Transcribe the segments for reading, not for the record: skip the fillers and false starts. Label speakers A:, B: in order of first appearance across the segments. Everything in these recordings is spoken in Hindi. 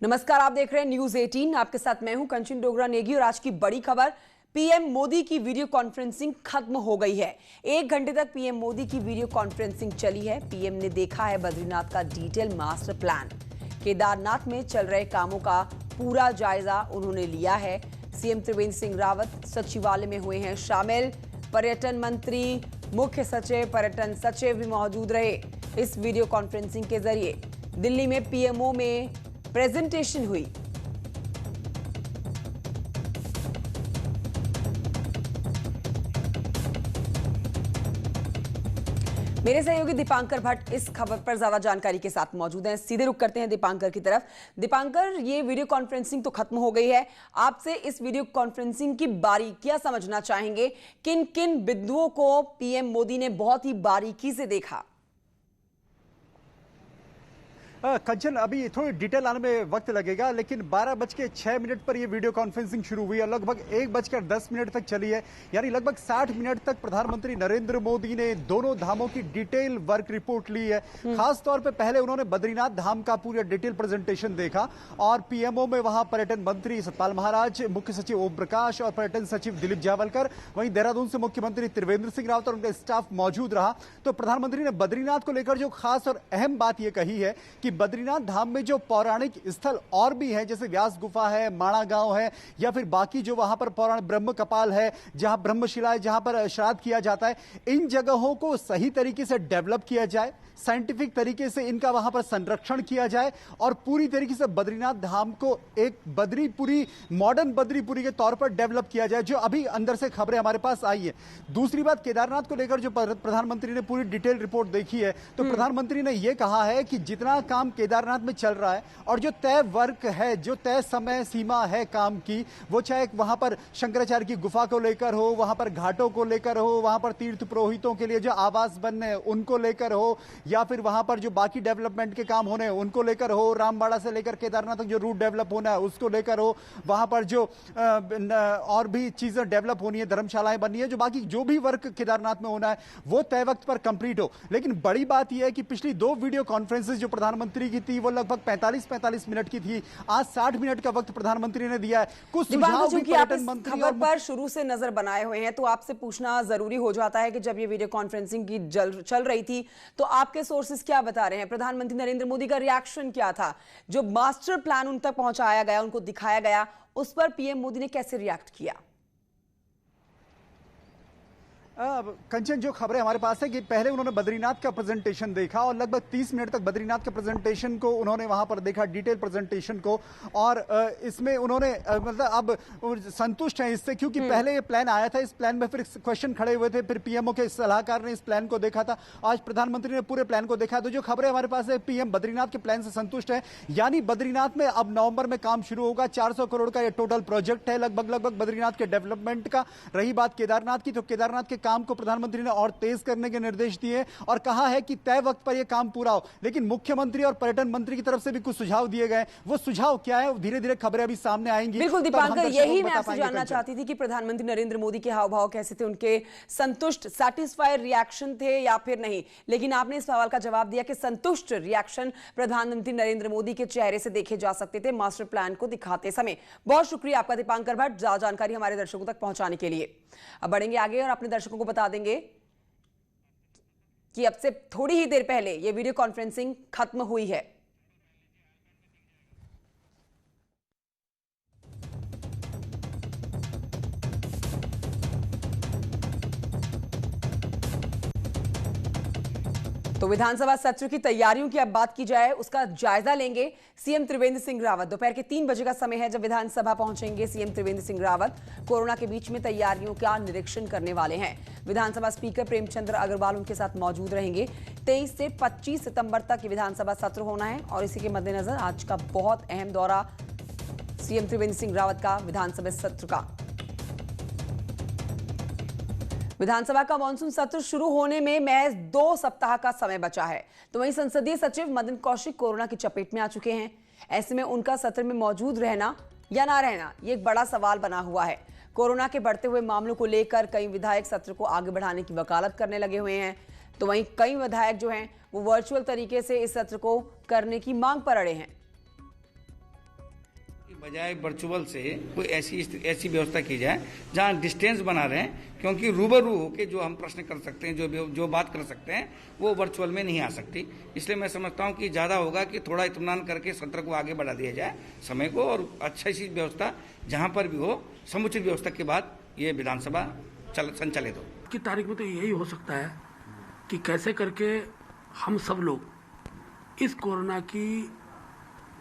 A: नमस्कार, आप देख रहे हैं न्यूज 18। आपके साथ मैं हूं कंचन डोगरा नेगी और आज की बड़ी खबर, पीएम मोदी की वीडियो कॉन्फ्रेंसिंग खत्म हो गई है। 1 घंटे तक पीएम मोदी की वीडियो कॉन्फ्रेंसिंग चली है। पीएम ने देखा है बद्रीनाथ का डिटेल मास्टर प्लान। केदारनाथ में चल रहे कामों का पूरा जायजा उन्होंने लिया है। सीएम त्रिवेंद्र सिंह रावत सचिवालय में हुए हैं शामिल। पर्यटन मंत्री, मुख्य सचिव, पर्यटन सचिव भी मौजूद रहे। इस वीडियो कॉन्फ्रेंसिंग के जरिए दिल्ली में पीएमओ में प्रेजेंटेशन हुई। मेरे सहयोगी दीपांकर भट्ट इस खबर पर ज्यादा जानकारी के साथ मौजूद हैं। सीधे रुख करते हैं दीपांकर की तरफ। दीपांकर, ये वीडियो कॉन्फ्रेंसिंग तो खत्म हो गई है, आपसे इस वीडियो कॉन्फ्रेंसिंग की बारीकियां समझना चाहेंगे। किन किन बिंदुओं को पीएम मोदी ने बहुत ही बारीकी से देखा?
B: कंचन, अभी थोड़ी डिटेल आने में वक्त लगेगा, लेकिन 12:06 पर यह वीडियो कॉन्फ्रेंसिंग शुरू हुई है। लगभग 1:10 तक चली है, यानी लगभग 60 मिनट तक प्रधानमंत्री नरेंद्र मोदी ने दोनों धामों की डिटेल वर्क रिपोर्ट ली है। खास तौर पे पहले उन्होंने बद्रीनाथ धाम का पूरा डिटेल प्रेजेंटेशन देखा और पीएमओ में वहां पर्यटन मंत्री सतपाल महाराज, मुख्य सचिव ओम प्रकाश और पर्यटन सचिव दिलीप जावलकर, वहीं देहरादून से मुख्यमंत्री त्रिवेंद्र सिंह रावत और उनका स्टाफ मौजूद रहा। तो प्रधानमंत्री ने बद्रीनाथ को लेकर जो खास और अहम बात यह कही है कि बद्रीनाथ धाम में जो पौराणिक स्थल और भी हैं, जैसे व्यास गुफा है, माणा गांव है, या फिर बाकी जो वहां पर पौराणिक ब्रह्म कपाल है, जहां ब्रह्मशिला है, जहां पर श्राद्ध किया जाता है, इन जगहों को सही तरीके से डेवलप किया जाए, साइंटिफिक तरीके से इनका वहां पर संरक्षण किया जाए और पूरी तरीके से बद्रीनाथ धाम को एक बद्रीपुरी, मॉडर्न बद्रीपुरी के तौर पर डेवलप किया जाए, जो अभी अंदर से खबरें हमारे पास आई है। दूसरी बात, केदारनाथ को लेकर जो प्रधानमंत्री ने पूरी डिटेल रिपोर्ट देखी है, तो प्रधानमंत्री ने यह कहा है कि जितना काम केदारनाथ में चल रहा है और जो तय वर्क है, जो तय समय सीमा है काम की, वो चाहे वहां पर शंकराचार्य की गुफा को लेकर हो, वहां पर घाटों को लेकर हो, वहां पर तीर्थ पुरोहितों के लिए जो आवास बनने उनको लेकर हो, या फिर वहां पर जो बाकी डेवलपमेंट के काम होने उनको लेकर हो, रामबाड़ा से लेकर केदारनाथ तक जो रूट डेवलप होना है उसको लेकर हो, वहां पर जो और भी चीजें डेवलप होनी है, धर्मशालाएं बननी है, जो बाकी जो भी वर्क केदारनाथ में होना है वो तय वक्त पर कंप्लीट हो। लेकिन बड़ी बात यह है कि पिछली 2 वीडियो कॉन्फ्रेंसेस जो प्रधानमंत्री की थी वो लगभग 45 मिनट की थी। आज 60 मिनट का वक्त प्रधानमंत्री ने दिया है। कुछ सुझाव भी पर्यटन मंत्री
A: खबर पर शुरू से नजर बनाए हुए हैं, तो आपसे पूछना जरूरी हो जाता है कि जब ये वीडियो कॉन्फ्रेंसिंग की चल रही थी तो आपके सोर्सेस क्या बता रहे हैं? प्रधानमंत्री नरेंद्र मोदी का रिएक्शन क्या था? जो मास्टर प्लान उन तक पहुंचाया गया, उनको दिखाया गया, उस पर पीएम मोदी ने कैसे रिएक्ट किया?
B: कंचन, जो खबरें हमारे पास है कि पहले उन्होंने बद्रीनाथ का प्रेजेंटेशन देखा और लगभग 30 मिनट तक बद्रीनाथ के प्रेजेंटेशन को उन्होंने वहां पर देखा, डिटेल प्रेजेंटेशन को, और इसमें उन्होंने मतलब अब संतुष्ट हैं इससे, क्योंकि पहले ये प्लान आया था, इस प्लान में फिर क्वेश्चन खड़े हुए थे, फिर पीएमओ के सलाहकार ने इस प्लान को देखा था, आज प्रधानमंत्री ने पूरे प्लान को देखा। तो जो खबरें हमारे पास है, पीएम बद्रीनाथ के प्लान से संतुष्ट है, यानी बद्रीनाथ में अब नवंबर में काम शुरू होगा। 400 करोड़ का ये टोटल प्रोजेक्ट है लगभग बद्रीनाथ के डेवलपमेंट का। रही बात केदारनाथ की, तो केदारनाथ के काम को प्रधानमंत्री ने और तेज करने के निर्देश दिए और कहा है कि तय वक्त पर यह काम पूरा हो। लेकिन मुख्यमंत्री और पर्यटन मंत्री की तरफ से भी कुछ सुझाव दिए गए। वो सुझाव क्या है, धीरे धीरे खबरें अभी सामने आएंगी।
A: बिल्कुल दीपांकर, यही मैं आपसे जानना चाहती थी कि प्रधानमंत्री नरेंद्र मोदी के हाव भाव कैसे थे, उनके संतुष्ट, सैटिस्फाइड रिएक्शन थे या फिर नहीं? लेकिन आपने इस सवाल का जवाब दिया कि संतुष्ट रिएक्शन प्रधानमंत्री नरेंद्र मोदी के चेहरे से देखे जा सकते थे मास्टर प्लान को दिखाते समय। बहुत शुक्रिया आपका दीपांकर भट्ट, जानकारी हमारे दर्शकों तक पहुंचाने के लिए। अब बढ़ेंगे आगे और अपने दर्शकों को बता देंगे कि अब से थोड़ी ही देर पहले यह वीडियो कॉन्फ्रेंसिंग खत्म हुई है। तो विधानसभा सत्र की तैयारियों की अब बात की जाए, उसका जायजा लेंगे सीएम त्रिवेंद्र सिंह रावत। दोपहर के 3 बजे का समय है जब विधानसभा पहुंचेंगे सीएम त्रिवेंद्र सिंह रावत। कोरोना के बीच में तैयारियों का निरीक्षण करने वाले हैं। विधानसभा स्पीकर प्रेमचंद्र अग्रवाल उनके साथ मौजूद रहेंगे। 23 से 25 सितंबर तक ये विधानसभा सत्र होना है और इसी के मद्देनजर आज का बहुत अहम दौरा सीएम त्रिवेंद्र सिंह रावत का विधानसभा सत्र का। विधानसभा का मानसून सत्र शुरू होने में महज 2 सप्ताह का समय बचा है, तो वहीं संसदीय सचिव मदन कौशिक कोरोना की चपेट में आ चुके हैं। ऐसे में उनका सत्र में मौजूद रहना या ना रहना, ये एक बड़ा सवाल बना हुआ है। कोरोना के बढ़ते हुए मामलों को लेकर कई विधायक सत्र को आगे बढ़ाने की वकालत करने लगे हुए हैं, तो वहीं कई विधायक जो हैं वो वर्चुअल तरीके से इस सत्र को करने की मांग पर अड़े हैं।
C: बजाय वर्चुअल से कोई ऐसी व्यवस्था की जाए जहां डिस्टेंस बना रहे हैं, क्योंकि रूबरू होके जो हम प्रश्न कर सकते हैं, जो बात कर सकते हैं, वो वर्चुअल में नहीं आ सकती। इसलिए मैं समझता हूं कि ज़्यादा होगा कि थोड़ा इत्मीनान करके सत्र को आगे बढ़ा दिया जाए समय को, और अच्छी सी व्यवस्था जहां पर भी हो, समुचित व्यवस्था के बाद ये विधानसभा संचालित हो।
D: की तारीख में तो यही हो सकता है कि कैसे करके हम सब लोग इस कोरोना की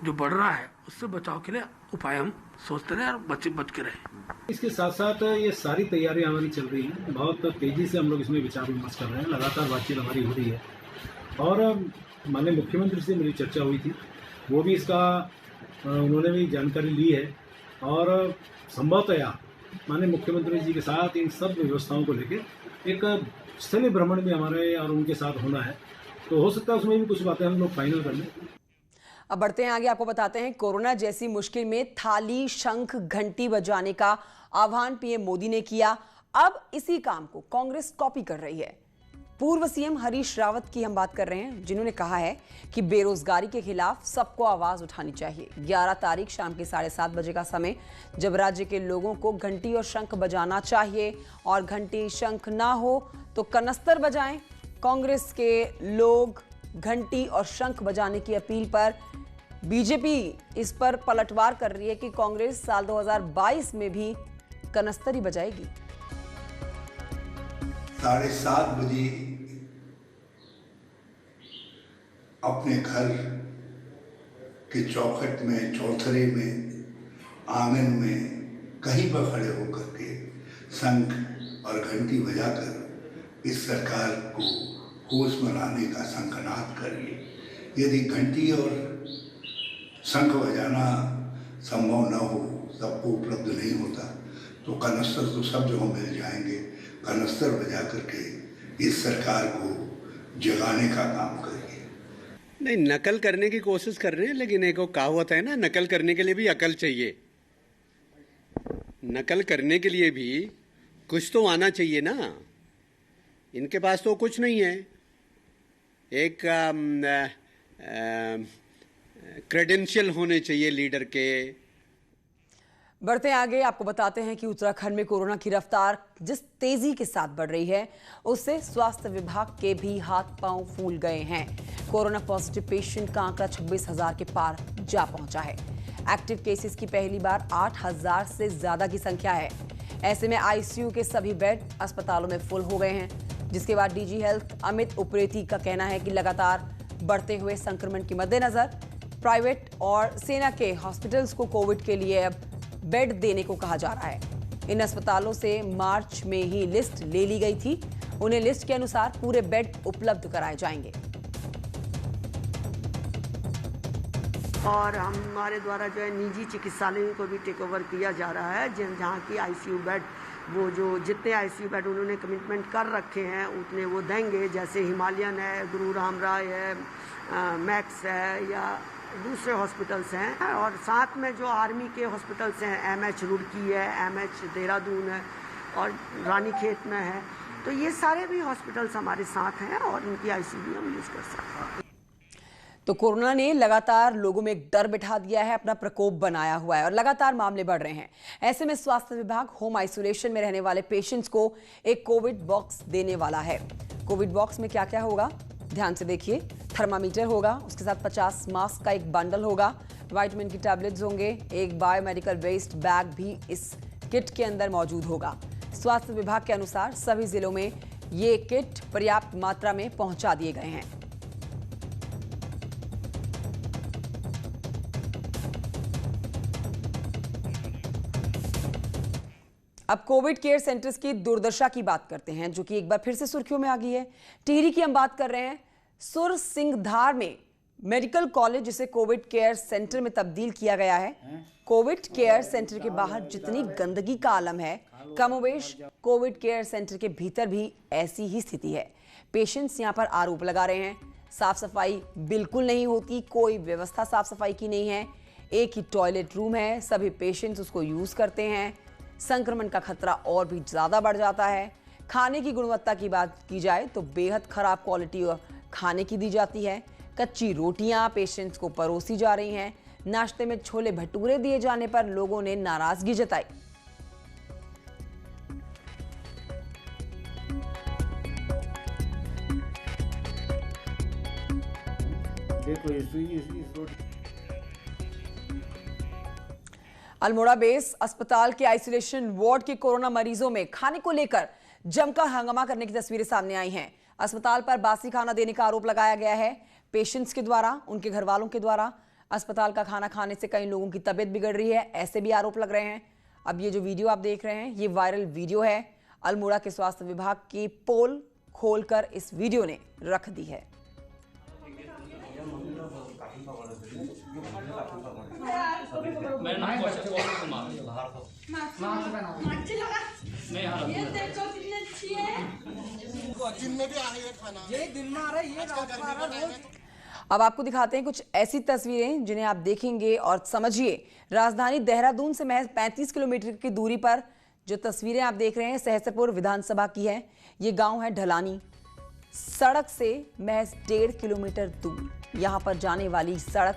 D: जो बढ़ रहा है उससे बचाव के लिए उपाय हम सोचते रहे और बच के रहे।
E: इसके साथ साथ ये सारी तैयारियां हमारी चल रही हैं, बहुत तेजी से हम लोग इसमें विचार विमर्श कर रहे हैं, लगातार बातचीत हमारी हो रही है। और माननीय मुख्यमंत्री से मेरी चर्चा हुई थी, वो भी इसका उन्होंने भी जानकारी ली है, और संभवतया माननीय मुख्यमंत्री जी के साथ इन सब व्यवस्थाओं को लेकर एक स्थलीय भ्रमण भी हमारे और उनके साथ होना है, तो हो सकता है उसमें भी कुछ बातें हम लोग फाइनल कर लें।
A: अब बढ़ते हैं आगे, आपको बताते हैं कोरोना जैसी मुश्किल में थाली, शंख, घंटी बजाने का आह्वान पीएम मोदी ने किया। अब इसी काम को कांग्रेस कॉपी कर रही है। पूर्व सीएम हरीश रावत की हम बात कर रहे हैं, जिन्होंने कहा है कि बेरोजगारी के खिलाफ सबको आवाज उठानी चाहिए। 11 तारीख शाम के 7:30 बजे का समय, जब राज्य के लोगों को घंटी और शंख बजाना चाहिए, और घंटी शंख ना हो तो कनस्तर बजाएं। कांग्रेस के लोग घंटी और शंख बजाने की अपील पर बीजेपी इस पर पलटवार कर रही है कि कांग्रेस साल 2022 में भी कनस्तर ही बजाएगी।
F: 7:30 बजे अपने घर के चौखट में, चौथरे में, आंगन में, कहीं पर खड़े होकर के शंख और घंटी बजाकर इस सरकार को होश में लाने का संकल्प करिए। यदि घंटी और शंख बजाना संभव न हो, सबको उपलब्ध नहीं होता, तो कनस्तर तो सब जगह मिल जाएंगे। कनस्तर बजा करके इस सरकार को जगाने का काम करिए।
G: नहीं, नकल करने की कोशिश कर रहे हैं, लेकिन एक कहावत है ना, नकल करने के लिए भी अकल चाहिए। नकल करने के लिए भी कुछ तो आना चाहिए ना। इनके पास तो कुछ नहीं है। एक क्रेडेंशियल होने चाहिए लीडर के।
A: बढ़ते आगे, आपको बताते हैं कि उत्तराखंड में कोरोना की रफ्तार जिस तेजी के साथ बढ़ रही है, उससे स्वास्थ्य विभाग के भी हाथ पांव फूल गए हैं। कोरोना पॉजिटिव पेशेंट का आंकड़ा 26,000 के पार जा पहुंचा है। एक्टिव केसेस की पहली बार 8,000 से ज्यादा की संख्या है। ऐसे में आईसीयू के सभी बेड अस्पतालों में फुल हो गए हैं, जिसके बाद डीजी हेल्थ अमित उप्रेती का कहना है कि लगातार बढ़ते हुए संक्रमण के मद्देनजर प्राइवेट और सेना के हॉस्पिटल्स को कोविड के लिए अब बेड देने को कहा जा रहा है। इन अस्पतालों से मार्च में ही लिस्ट ले ली गई थी। उन्हें लिस्ट के अनुसार पूरे बेड उपलब्ध कराए जाएंगे।
H: और हमारे द्वारा जो है निजी चिकित्सालयों को भी टेक ओवर किया जा रहा है, जहाँ की आईसीयू बेड, वो जो जितने आईसीयू बेड उन्होंने कमिटमेंट कर रखे हैं उतने वो देंगे। जैसे हिमालयन है, गुरु राम राय है, मैक्स है, या दूसरे हॉस्पिटल्स हैं। और साथ में जो आर्मी के हॉस्पिटल्स हैं, एमएच रुड़की है, एमएच देहरादून है और रानीखेत में है, तो ये सारे भी हॉस्पिटल्स हमारे साथ हैं और इनकी आईसीयू भी हम यूज़ कर सकते हैं।
A: तो कोरोना ने लगातार लोगों में एक डर बिठा दिया है, अपना प्रकोप बनाया हुआ है और लगातार मामले बढ़ रहे हैं। ऐसे में स्वास्थ्य विभाग होम आइसोलेशन में रहने वाले पेशेंट्स को एक कोविड बॉक्स देने वाला है। कोविड बॉक्स में क्या क्या होगा, ध्यान से देखिए। थर्मामीटर होगा, उसके साथ 50 मास्क का एक बंडल होगा, विटामिन की टैबलेट्स होंगे, एक बायोमेडिकल वेस्ट बैग भी इस किट के अंदर मौजूद होगा। स्वास्थ्य विभाग के अनुसार सभी जिलों में ये किट पर्याप्त मात्रा में पहुंचा दिए गए हैं। अब कोविड केयर सेंटर्स की दुर्दशा की बात करते हैं, जो कि एक बार फिर से सुर्खियों में आ गई है। टिहरी की हम बात कर रहे हैं। सुरसिंगधार में मेडिकल कॉलेज, जिसे कोविड केयर सेंटर में तब्दील किया गया है। कोविड केयर सेंटर के बाहर जितनी गंदगी का आलम है, कमोबेश कोविड केयर सेंटर के भीतर भी ऐसी ही स्थिति है। पेशेंट्स यहां पर आरोप लगा रहे हैं, साफ सफाई बिल्कुल नहीं होती, कोई व्यवस्था साफ सफाई की नहीं है। एक ही टॉयलेट रूम है, सभी पेशेंट्स उसको यूज करते हैं। संक्रमण का खतरा और भी ज्यादा बढ़ जाता है। खाने की गुणवत्ता की बात की जाए तो बेहद खराब क्वालिटी खाने की दी जाती है। कच्ची रोटियां पेशेंट्स को परोसी जा रही हैं। नाश्ते में छोले भटूरे दिए जाने पर लोगों ने नाराजगी जताई। अल्मोड़ा बेस अस्पताल के आइसोलेशन वार्ड के कोरोना मरीजों में खाने को लेकर जमकर हंगामा करने की तस्वीरें सामने आई हैं। अस्पताल पर बासी खाना देने का आरोप लगाया गया है। पेशेंट्स के द्वारा, उनके घर वालों के द्वारा अस्पताल का खाना खाने से कई लोगों की तबीयत बिगड़ रही है, ऐसे भी आरोप लग रहे हैं। अब ये जो वीडियो आप देख रहे हैं, ये वायरल वीडियो है। अल्मोड़ा के स्वास्थ्य विभाग की पोल खोलकर इस वीडियो ने रख दी है। अब आपको दिखाते हैं कुछ ऐसी तस्वीरें जिन्हें आप देखेंगे और समझिए। राजधानी देहरादून से महज 35 किलोमीटर की दूरी पर जो तस्वीरें आप देख रहे हैं सहसरपुर विधानसभा की है। ये गांव है ढलानी। सड़क से महज 1.5 किलोमीटर दूर यहां पर जाने वाली सड़क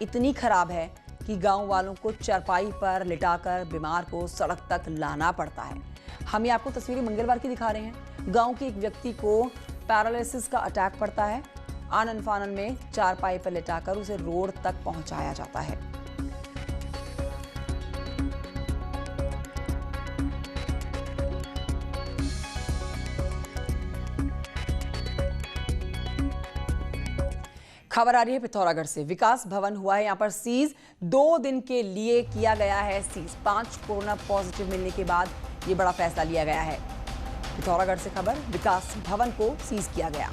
A: इतनी खराब है कि गांव वालों को चारपाई पर लिटाकर बीमार को सड़क तक लाना पड़ता है। हम ये आपको तस्वीरें मंगलवार की दिखा रहे हैं। गांव के एक व्यक्ति को पैरालिसिस का अटैक पड़ता है। आनन फानन में चारपाई पर लिटाकर उसे रोड तक पहुंचाया जाता है। खबर आ रही है पिथौरागढ़ से। विकास भवन हुआ है यहां पर सीज। 2 दिन के लिए किया गया है सीज। 5 कोरोना पॉजिटिव मिलने के बाद ये बड़ा फैसला लिया गया है। पिथौरागढ़ से खबर, विकास भवन को सीज किया गया।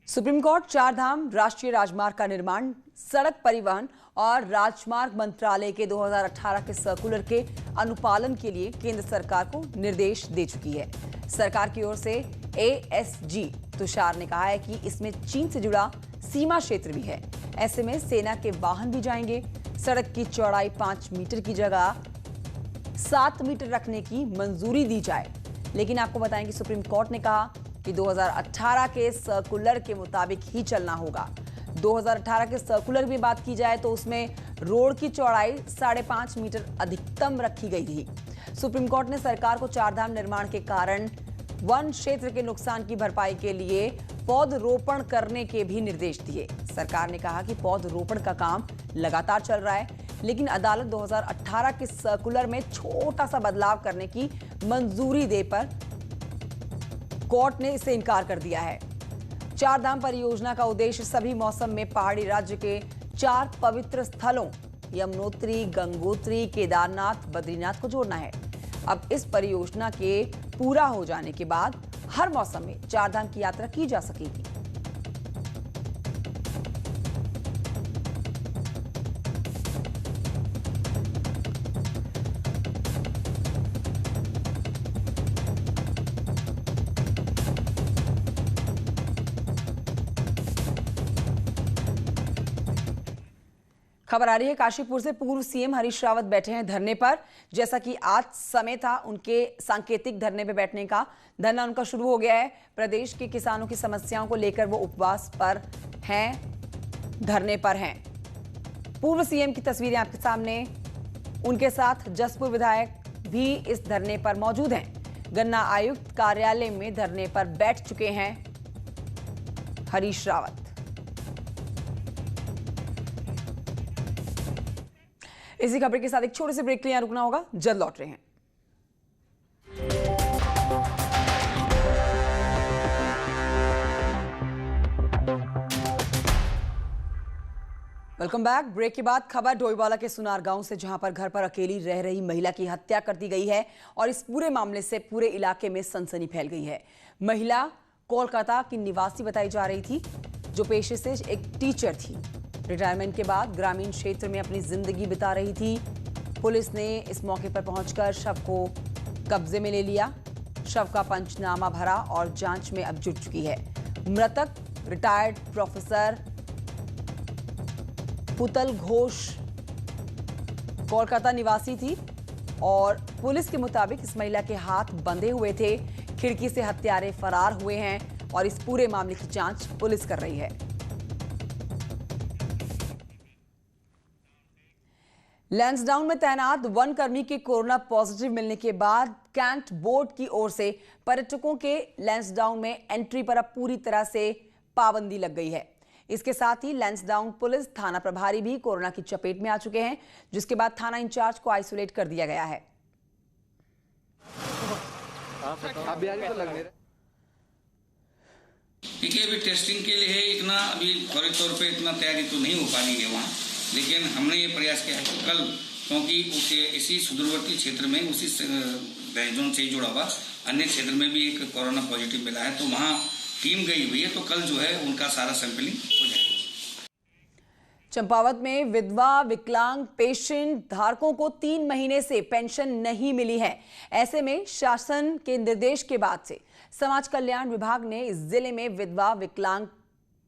A: सुप्रीम कोर्ट चारधाम राष्ट्रीय राजमार्ग का निर्माण सड़क परिवहन और राजमार्ग मंत्रालय के 2018 के सर्कुलर के अनुपालन के लिए केंद्र सरकार को निर्देश दे चुकी है। सरकार की ओर से एएसजी तुषार ने कहा है कि इसमें चीन से जुड़ा सीमा क्षेत्र भी है। ऐसे में सेना के वाहन भी जाएंगे। सड़क की चौड़ाई 5 मीटर की जगह 7 मीटर रखने की मंजूरी दी जाए। लेकिन आपको बताएं कि सुप्रीम कोर्ट ने कहा कि 2018 के सर्कुलर के मुताबिक ही चलना होगा। 2018 के सर्कुलर की बात की जाए तो उसमें रोड की चौड़ाई 5.5 मीटर अधिकतम रखी गई थी। सुप्रीम कोर्ट ने सरकार को चारधाम निर्माण के कारण वन क्षेत्र के नुकसान की भरपाई के लिए पौधरोपण करने के भी निर्देश दिए। सरकार ने कहा कि पौधरोपण का काम लगातार चल रहा है, लेकिन अदालत 2018 के सर्कुलर में छोटा सा बदलाव करने की मंजूरी दे पर कोर्ट ने इसे इनकार कर दिया है। चारधाम परियोजना का उद्देश्य सभी मौसम में पहाड़ी राज्य के 4 पवित्र स्थलों यमुनोत्री, गंगोत्री, केदारनाथ, बद्रीनाथ को जोड़ना है। अब इस परियोजना के पूरा हो जाने के बाद हर मौसम में चारधाम की यात्रा की जा सकेगी। खबर आ रही है काशीपुर से। पूर्व सीएम हरीश रावत बैठे हैं धरने पर। जैसा कि आज समय था उनके सांकेतिक धरने पर बैठने का। धरना उनका शुरू हो गया है। प्रदेश के किसानों की समस्याओं को लेकर वो उपवास पर हैं, धरने पर हैं। पूर्व सीएम की तस्वीरें आपके सामने। उनके साथ जसपुर विधायक भी इस धरने पर मौजूद हैं। गन्ना आयुक्त कार्यालय में धरने पर बैठ चुके हैं हरीश रावत। इसी खबर के साथ एक छोटे से ब्रेक के लिए रुकना होगा, जल्द लौट रहे हैं। Welcome back. ब्रेक के बाद खबर डोईवाला के सुनार गांव से, जहां पर घर पर अकेली रह रही महिला की हत्या कर दी गई है और इस पूरे मामले से पूरे इलाके में सनसनी फैल गई है। महिला कोलकाता की निवासी बताई जा रही थी, जो पेशे से एक टीचर थी। रिटायरमेंट के बाद ग्रामीण क्षेत्र में अपनी जिंदगी बिता रही थी। पुलिस ने इस मौके पर पहुंचकर शव को कब्जे में ले लिया। शव का पंचनामा भरा और जांच में अब जुट चुकी है। मृतक रिटायर्ड प्रोफेसर पुतल घोष कोलकाता निवासी थी और पुलिस के मुताबिक इस महिला के हाथ बंधे हुए थे खिड़की से हत्यारे फरार हुए हैं और इस पूरे मामले की जांच पुलिस कर रही है। लैंसडाउन में तैनात वन कर्मी के कोरोना पॉजिटिव मिलने के बाद कैंट बोर्ड की ओर से पर्यटकों के लैंसडाउन में एंट्री पर अब पूरी तरह से पाबंदी लग गई है। इसके साथ ही लैंसडाउन पुलिस थाना प्रभारी भी कोरोना की चपेट में आ चुके हैं, जिसके बाद थाना इंचार्ज को आइसोलेट कर दिया गया है।
C: देखिए, अभी टेस्टिंग के लिए इतना अभी फौरी तौर पे इतना तैयारी तो नहीं हो पा रही है वहाँ, लेकिन हमने ये प्रयास किया है कि कल, क्योंकि इसी सुदूरवर्ती क्षेत्र में उसी जोन से जुड़ा हुआ अन्य क्षेत्र में भी एक कोरोना पॉजिटिव मिला है, तो वहाँ टीम गई हुई है, तो कल जो है उनका सारा सैंपलिंग हो जाएगा।
A: चंपावत में विधवा विकलांग पेंशन धारकों को 3 महीने से पेंशन नहीं मिली है। ऐसे में शासन के निर्देश के बाद से समाज कल्याण विभाग ने इस जिले में विधवा विकलांग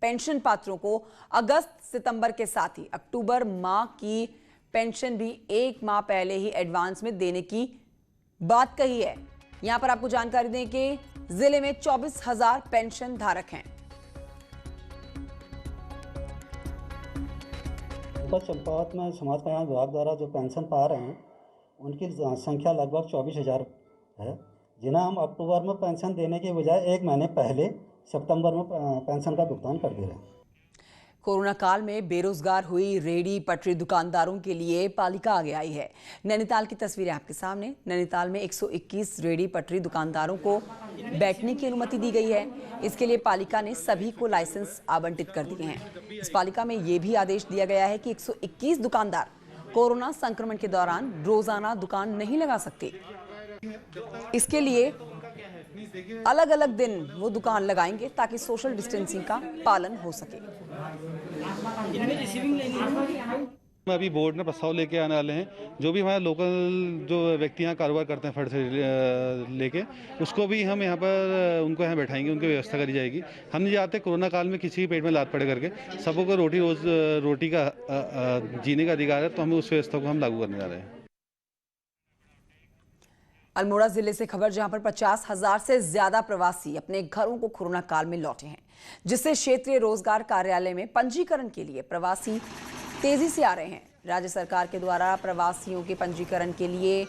A: पेंशन पात्रों को अगस्त सितंबर के साथ ही अक्टूबर माह की पेंशन भी 1 माह पहले ही एडवांस में देने की बात कही है। यहां पर आपको जानकारी दें कि जिले में 24,000 पेंशन धारक हैं।
I: चंपावत में समाज कल्याण विभाग द्वारा जो पेंशन पा रहे हैं उनकी संख्या लगभग 24,000 है, जिन्हें हम अक्टूबर में पेंशन देने के बजाय 1 महीने पहले सितंबर में पेंशन का भुगतान कर दे रहे हैं।
A: कोरोना काल में बेरोजगार हुई रेहड़ी पटरी दुकानदारों के लिए पालिका आगे आई है। नैनीताल की तस्वीरें आपके सामने। नैनीताल में 121 रेहड़ी पटरी दुकानदारों को बैठने की अनुमति दी गई है। इसके लिए पालिका ने सभी को लाइसेंस आवंटित कर दिए हैं। इस पालिका में ये भी आदेश दिया गया है कि 121 दुकानदार कोरोना संक्रमण के दौरान रोजाना दुकान नहीं लगा सकते। इसके लिए अलग अलग दिन वो दुकान लगाएंगे ताकि सोशल डिस्टेंसिंग का पालन हो सके।
J: अभी बोर्ड ने प्रस्ताव लेके आने वाले हैं, जो भी हमारे लोकल जो व्यक्ति यहाँ कारोबार करते हैं फट से लेके, उसको भी हम यहाँ पर उनको यहाँ बैठाएंगे, उनकी व्यवस्था करी जाएगी। हम नहीं चाहते कोरोना काल में किसी के पेट में लात पड़े करके, सबको रोटी का जीने का अधिकार है, तो हमें उस व्यवस्था को हम लागू करने जा रहे हैं।
A: अल्मोड़ा जिले से खबर, जहां पर 50,000 से ज्यादा प्रवासी अपने घरों को कोरोना काल में लौटे हैं, जिससे क्षेत्रीय रोजगार कार्यालय में पंजीकरण के लिए प्रवासी तेजी से आ रहे हैं। राज्य सरकार के द्वारा प्रवासियों के पंजीकरण के लिए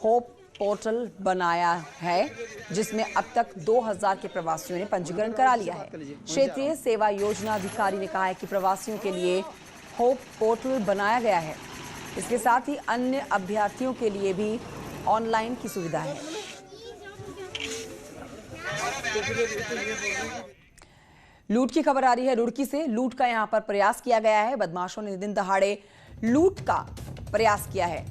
A: होप पोर्टल बनाया है, जिसमें अब तक 2,000 के प्रवासियों ने पंजीकरण करा लिया है। क्षेत्रीय सेवा योजना अधिकारी ने कहा है कि प्रवासियों के लिए होप पोर्टल बनाया गया है। इसके साथ ही अन्य अभ्यर्थियों के लिए भी ऑनलाइन की सुविधा है। लूट की खबर आ रही है रुड़की से। लूट का यहां पर प्रयास किया गया है। बदमाशों ने दिन दहाड़े लूट का प्रयास किया है।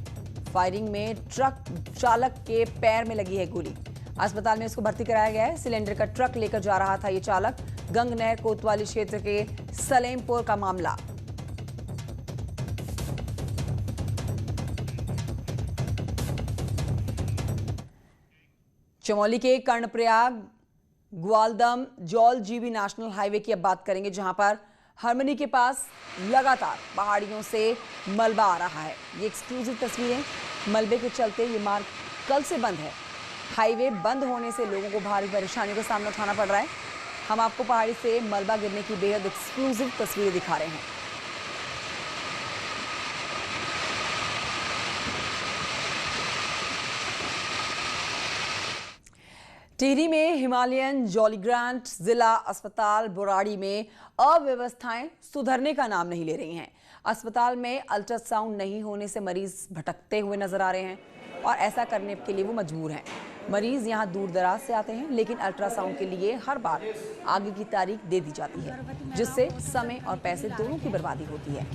A: फायरिंग में ट्रक चालक के पैर में लगी है गोली। अस्पताल में इसको भर्ती कराया गया है। सिलेंडर का ट्रक लेकर जा रहा था ये चालक। गंग नहर कोतवाली क्षेत्र के सलेमपुर का मामला। चमोली के कर्णप्रयाग ग्वालदम जौल जीबी नेशनल हाईवे की अब बात करेंगे, जहां पर हरमनी के पास लगातार पहाड़ियों से मलबा आ रहा है। ये एक्सक्लूसिव तस्वीरें। मलबे के चलते ये मार्ग कल से बंद है। हाईवे बंद होने से लोगों को भारी परेशानियों का सामना उठाना पड़ रहा है। हम आपको पहाड़ी से मलबा गिरने की बेहद एक्सक्लूसिव तस्वीरें दिखा रहे हैं। टिहरी में हिमालयन जॉलीग्रांट जिला अस्पताल बुराड़ी में अव्यवस्थाएं सुधरने का नाम नहीं ले रही हैं। अस्पताल में अल्ट्रासाउंड नहीं होने से मरीज भटकते हुए नजर आ रहे हैं और ऐसा करने के लिए वो मजबूर हैं। मरीज यहां दूर दराज से आते हैं, लेकिन अल्ट्रासाउंड के लिए हर बार आगे की तारीख दे दी जाती है, जिससे समय और पैसे दोनों की बर्बादी होती है।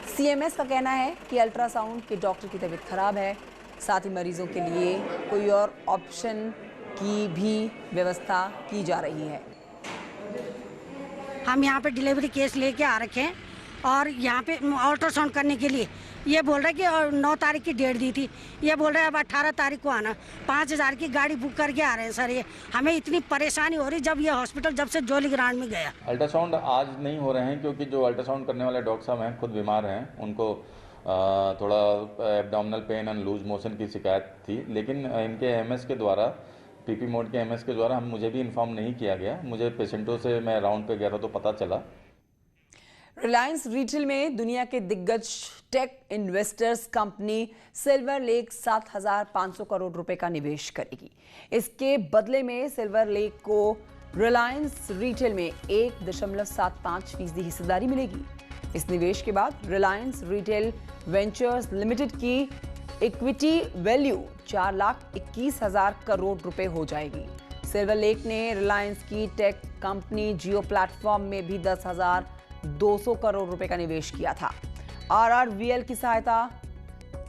A: सीएमएस का कहना है कि अल्ट्रासाउंड के डॉक्टर की तबीयत खराब है, साथ ही मरीजों के लिए कोई और ऑप्शन की भी व्यवस्था की जा रही है।
K: हम यहाँ पे डिलीवरी केस लेके आ रखे हैं और यहाँ पे अल्ट्रासाउंड करने के लिए ये बोल रहा है कि 9 तारीख की डेट दी थी, ये बोल रहे हैं अब 18 तारीख को आना। 5,000 की गाड़ी बुक करके आ रहे हैं सर। ये हमें इतनी परेशानी हो रही जब ये हॉस्पिटल जब से जॉलीग्रांट में गया।
L: अल्ट्रासाउंड आज नहीं हो रहे हैं क्योंकि जो अल्ट्रासाउंड करने वाले डॉक्टर साहब हैं खुद बीमार हैं, उनको थोड़ा abdominal pain and loose motion की शिकायत थी, लेकिन इनके एमएस के द्वारा, पीपी मोड के एमएस के द्वारा मुझे भी इन्फॉर्म नहीं किया गया। मुझे पेशेंटों से, मैं राउंड पे गया था तो पता चला।
A: रिलायंस रिटेल में दुनिया के दिग्गज tech investors company Silver Lake 7,500 crore रुपए का निवेश करेगी। इसके बदले में सिल्वर लेक को रिलायंस रिटेल में 1.75% हिस्सेदारी मिलेगी। इस निवेश के बाद रिलायंस रिटेल वेंचर्स लिमिटेड की इक्विटी वैल्यू 4,21,000 करोड़ रुपए हो जाएगी। सिल्वर लेक ने रिलायंस की टेक कंपनी जियो प्लेटफॉर्म में भी 10,200 करोड़ रुपए का निवेश किया था। RRVL की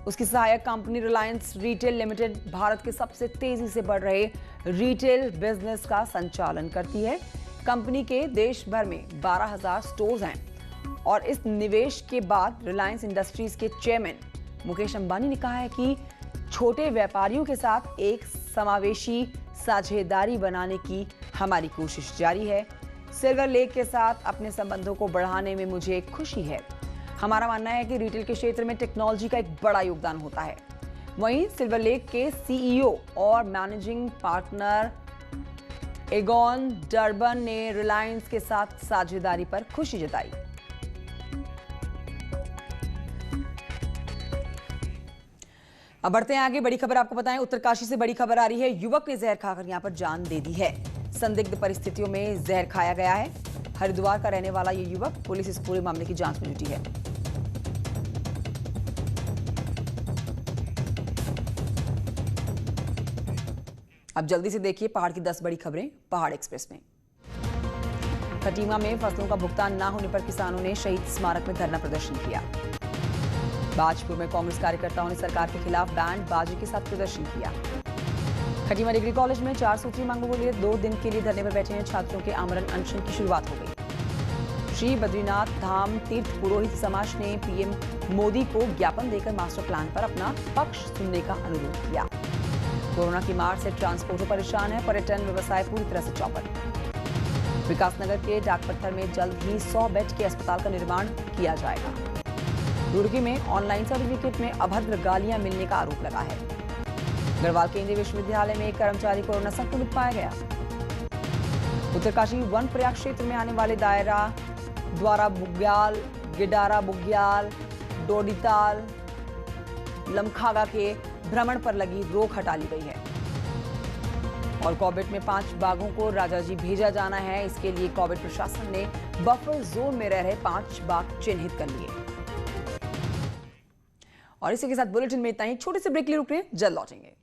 A: उसकी सहायक company Reliance retail limited Bharat के सबसे तेजी से बढ़ रहे रिटेल बिजनेस का संचालन करती है। कंपनी के देश भर में 12,000 स्टोर्स हैं और इस निवेश के बाद रिलायंस इंडस्ट्रीज के चेयरमैन मुकेश अंबानी ने कहा है कि छोटे व्यापारियों के साथ एक समावेशी साझेदारी बनाने की हमारी कोशिश जारी है। सिल्वर लेक के साथ अपने संबंधों को बढ़ाने में मुझे खुशी है। हमारा मानना है कि रिटेल के क्षेत्र में टेक्नोलॉजी का एक बड़ा योगदान होता है। वहीं सिल्वर लेक के CEO और मैनेजिंग पार्टनर एगॉन डर्बन ने रिलायंस के साथ साझेदारी पर खुशी जताई। अब बढ़ते हैं आगे। बड़ी खबर आपको बताएं, उत्तरकाशी से बड़ी खबर आ रही है। युवक ने जहर खाकर यहां पर जान दे दी है। संदिग्ध परिस्थितियों में जहर खाया गया है। हरिद्वार का रहने वाला ये युवक, पुलिस इस पूरे मामले की जांच में जुटी है। अब जल्दी से देखिए पहाड़ की 10 बड़ी खबरें पहाड़ एक्सप्रेस में। खटीमा में फसलों का भुगतान न होने पर किसानों ने शहीद स्मारक में धरना प्रदर्शन किया। बाजपुर में कांग्रेस कार्यकर्ताओं ने सरकार के खिलाफ बैंड बाजी के साथ प्रदर्शन किया। खटीमा डिग्री कॉलेज में 4 सूत्रीय मांगों को लिए 2 दिन के लिए धरने पर बैठे हैं छात्रों के आमरण अनशन की शुरुआत हो गई। श्री बद्रीनाथ धाम तीर्थ पुरोहित समाज ने पीएम मोदी को ज्ञापन देकर मास्टर प्लान पर अपना पक्ष सुनने का अनुरोध किया। कोरोना की मार से ट्रांसपोर्टर परेशान है, पर्यटन व्यवसाय पूरी तरह से चौपट। विकासनगर के डाकपत्थर में जल्द ही 100 बेड के अस्पताल का निर्माण किया जाएगा। रुड़की में ऑनलाइन सर्टिफिकेट में अभद्र गालियां मिलने का आरोप लगा है। गढ़वाल केंद्रीय विश्वविद्यालय में एक कर्मचारी कोरोना संक्रमित पाया गया। उत्तरकाशी वन प्रयाग क्षेत्र में आने वाले दायरा द्वारा बुग्याल, गिडारा बुग्याल, डोडीताल, लमखागा के भ्रमण पर लगी रोक हटा ली गई है और कॉर्बेट में 5 बाघों को राजाजी भेजा जाना है। इसके लिए कॉर्बेट प्रशासन ने बफर जोन में रह रहे 5 बाघ चिन्हित कर लिए। और इसी के साथ बुलेटिन में इतना ही। छोटे से ब्रेक लिए रुक रहे हैं, जल्द लौटेंगे।